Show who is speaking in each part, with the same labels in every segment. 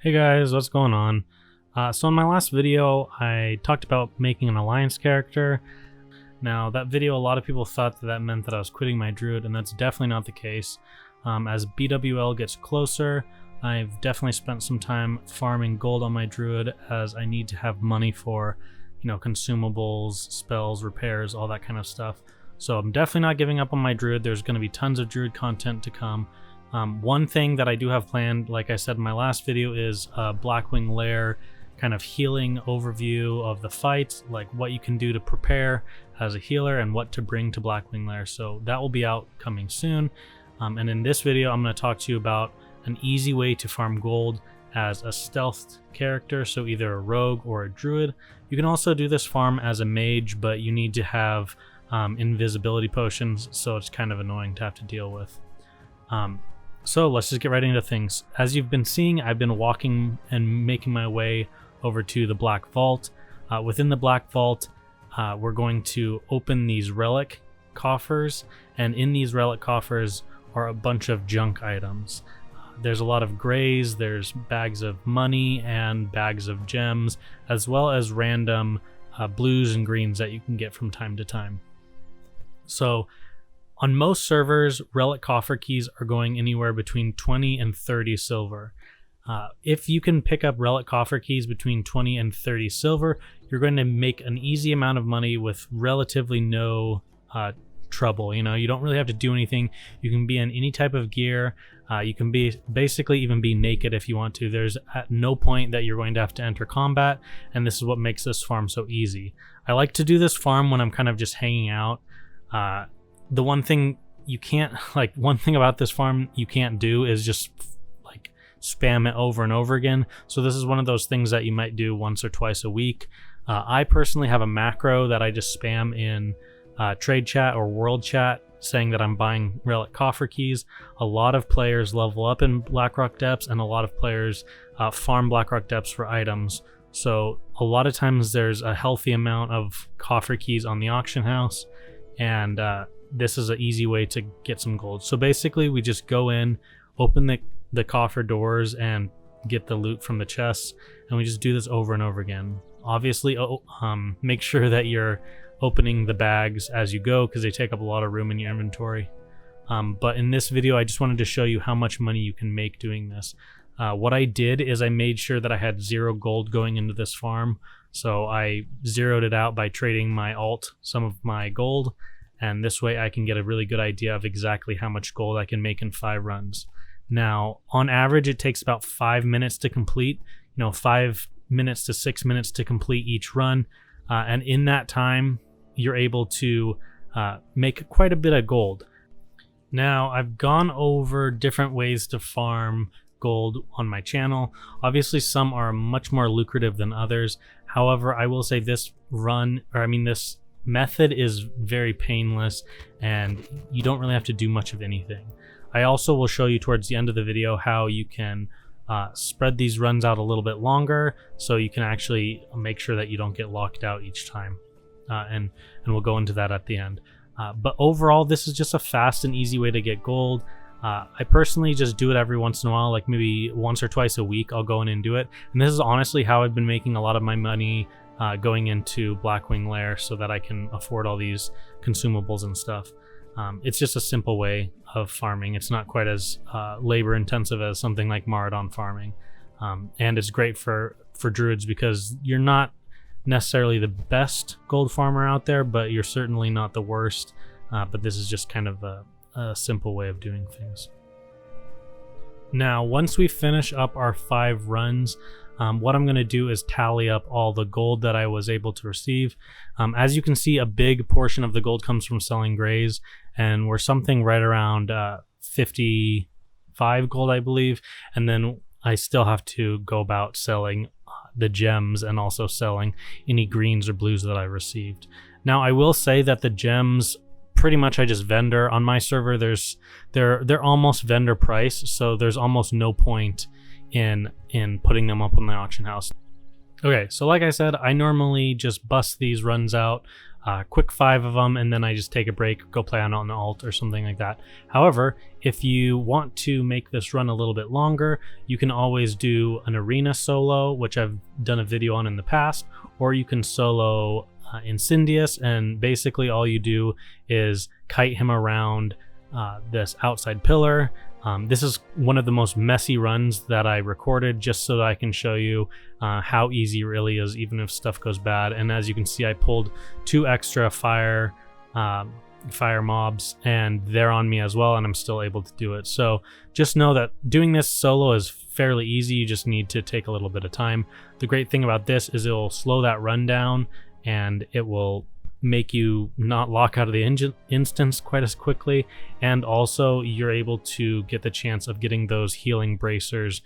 Speaker 1: Hey guys, what's going on? So in my last video, I talked about making an alliance character. Now that video, a lot of people thought that meant that I was quitting my druid, and that's definitely not the case. As BWL gets closer, I've definitely spent some time farming gold on my druid, as I need to have money for, consumables, spells, repairs, all that kind of stuff. So I'm definitely not giving up on my druid. There's going to be tons of druid content to come. One thing that I do have planned, like I said in my last video, is a Blackwing Lair kind of healing overview of the fight, like what you can do to prepare as a healer and what to bring to Blackwing Lair. So that will be out coming soon. And in this video, I'm going to talk to you about an easy way to farm gold as a stealthed character, so either a rogue or a druid. You can also do this farm as a mage, but you need to have invisibility potions, so it's kind of annoying to have to deal with. So let's just get right into things. As you've been seeing, I've been walking and making my way over to the Black Vault. Within the Black Vault, we're going to open these Relic Coffers, and in these Relic Coffers are a bunch of junk items. There's a lot of grays, there's bags of money and bags of gems, as well as random blues and greens that you can get from time to time. So on most servers, Relic Coffer keys are going anywhere between 20 and 30 silver. If you can pick up Relic Coffer keys between 20 and 30 silver, you're going to make an easy amount of money with relatively no trouble. You don't really have to do anything. You can be in any type of gear. You can basically even be naked if you want to. There's at no point that you're going to have to enter combat, and this is what makes this farm so easy. I like to do this farm when I'm kind of just hanging out. The one thing about this farm you can't do is just like spam it over and over again. So this is one of those things that you might do once or twice a week. I personally have a macro that I just spam in trade chat or world chat saying that I'm buying Relic Coffer keys. A lot of players level up in Blackrock Depths, and a lot of players farm Blackrock Depths for items. So a lot of times there's a healthy amount of coffer keys on the auction house, and this is an easy way to get some gold. So basically we just go in, open the coffer doors and get the loot from the chests, and we just do this over and over again. Obviously make sure that you're opening the bags as you go, because they take up a lot of room in your inventory. But in this video I just wanted to show you how much money you can make doing this. What I did is I made sure that I had 0 gold going into this farm, so I zeroed it out by trading my alt some of my gold, and this way I can get a really good idea of exactly how much gold I can make in 5 runs. Now, on average, it takes about 5 minutes to complete, 5 minutes to 6 minutes to complete each run, and in that time, you're able to make quite a bit of gold. Now, I've gone over different ways to farm gold on my channel. Obviously, some are much more lucrative than others. However, I will say this method is very painless, and you don't really have to do much of anything. I also will show you towards the end of the video how you can spread these runs out a little bit longer, so you can actually make sure that you don't get locked out each time. And we'll go into that at the end. But overall, this is just a fast and easy way to get gold. I personally just do it every once in a while, like maybe once or twice a week I'll go in and do it. And this is honestly how I've been making a lot of my money going into Blackwing Lair, so that I can afford all these consumables and stuff. It's just a simple way of farming. It's not quite as labor intensive as something like Maraudon farming. And it's great for druids, because you're not necessarily the best gold farmer out there, but you're certainly not the worst. But this is just kind of a simple way of doing things. Now, once we finish up our 5 runs, what I'm going to do is tally up all the gold that I was able to receive. As you can see, a big portion of the gold comes from selling grays, and we're something right around 55 gold, I believe. And then I still have to go about selling the gems and also selling any greens or blues that I received. Now, I will say that the gems, pretty much I just vendor on my server. They're almost vendor price, so there's almost no point in putting them up on the auction house. Okay, so like I said, I normally just bust these runs out quick 5 of them, and then I just take a break, go play on an alt or something like that. However, if you want to make this run a little bit longer, you can always do an arena solo, which I've done a video on in the past, or you can solo Incendious, and basically all you do is kite him around this outside pillar. This is one of the most messy runs that I recorded, just so that I can show you how easy it really is, even if stuff goes bad. And as you can see, I pulled 2 extra fire mobs, and they're on me as well, and I'm still able to do it. So just know that doing this solo is fairly easy. You just need to take a little bit of time. The great thing about this is it will slow that run down, and it will make you not lock out of the instance quite as quickly, and also you're able to get the chance of getting those healing bracers.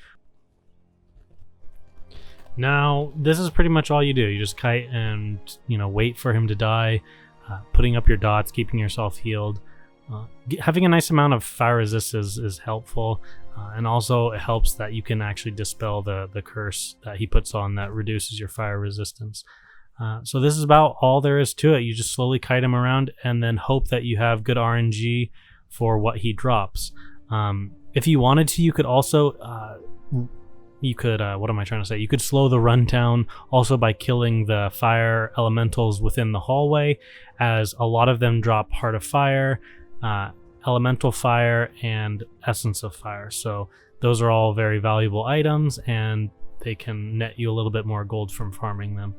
Speaker 1: Now this is pretty much all you do. You just kite and wait for him to die, putting up your dots, keeping yourself healed. Having a nice amount of fire resist is helpful, and also it helps that you can actually dispel the curse that he puts on that reduces your fire resistance. So this is about all there is to it. You just slowly kite him around and then hope that you have good RNG for what he drops. If you wanted to, you could also what am I trying to say? You could slow the run down also by killing the fire elementals within the hallway, as a lot of them drop Heart of Fire, Elemental Fire, and Essence of Fire. So those are all very valuable items, and they can net you a little bit more gold from farming them.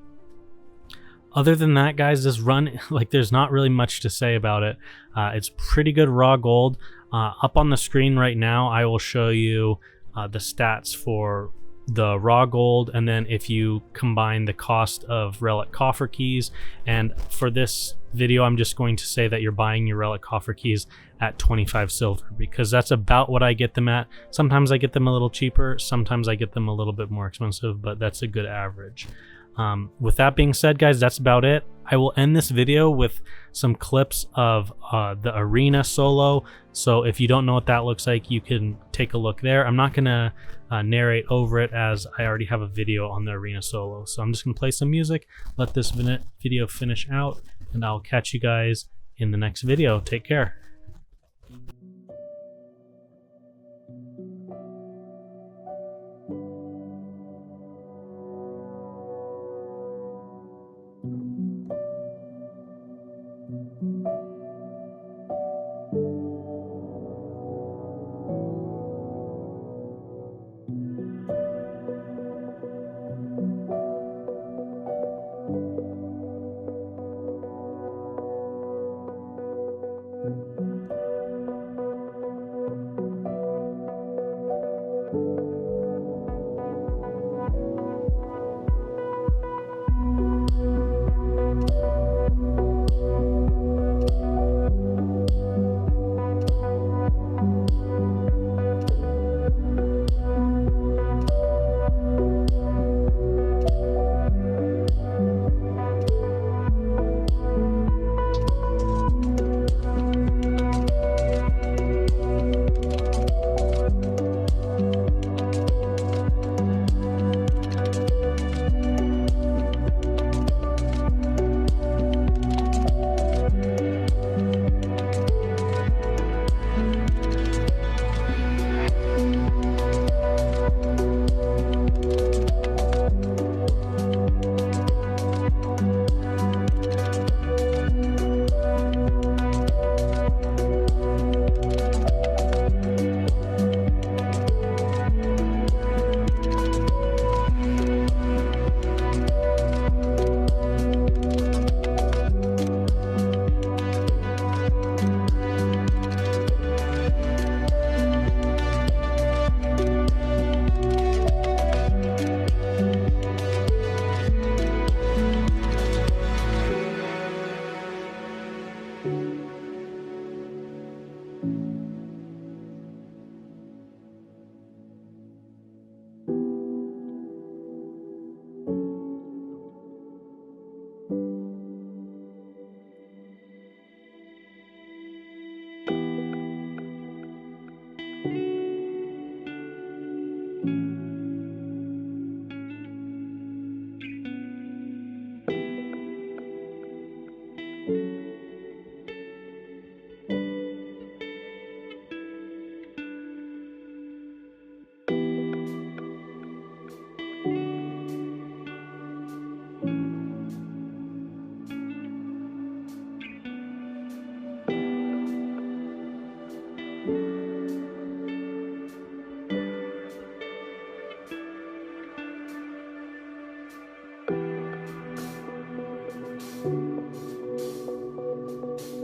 Speaker 1: Other than that, guys, this run, there's not really much to say about it. It's pretty good raw gold. Up on the screen right now, I will show you the stats for the raw gold, and then if you combine the cost of Relic Coffer keys. And for this video, I'm just going to say that you're buying your Relic Coffer keys at 25 silver, because that's about what I get them at. Sometimes I get them a little cheaper, sometimes I get them a little bit more expensive, but that's a good average. With that being said, guys, that's about it. I will end this video with some clips of the arena solo, so if you don't know what that looks like, you can take a look there. I'm not gonna narrate over it, as I already have a video on the arena solo, so I'm just gonna play some music, let this video finish out, and I'll catch you guys in the next video. Take care.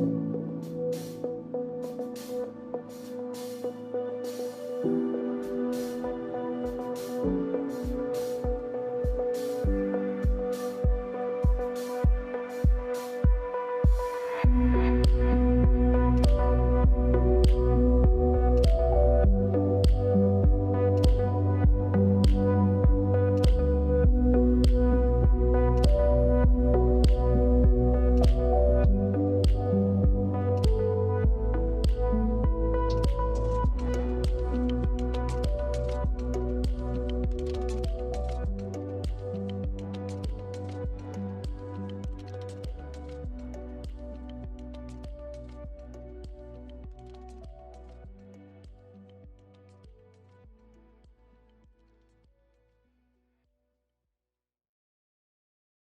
Speaker 2: you.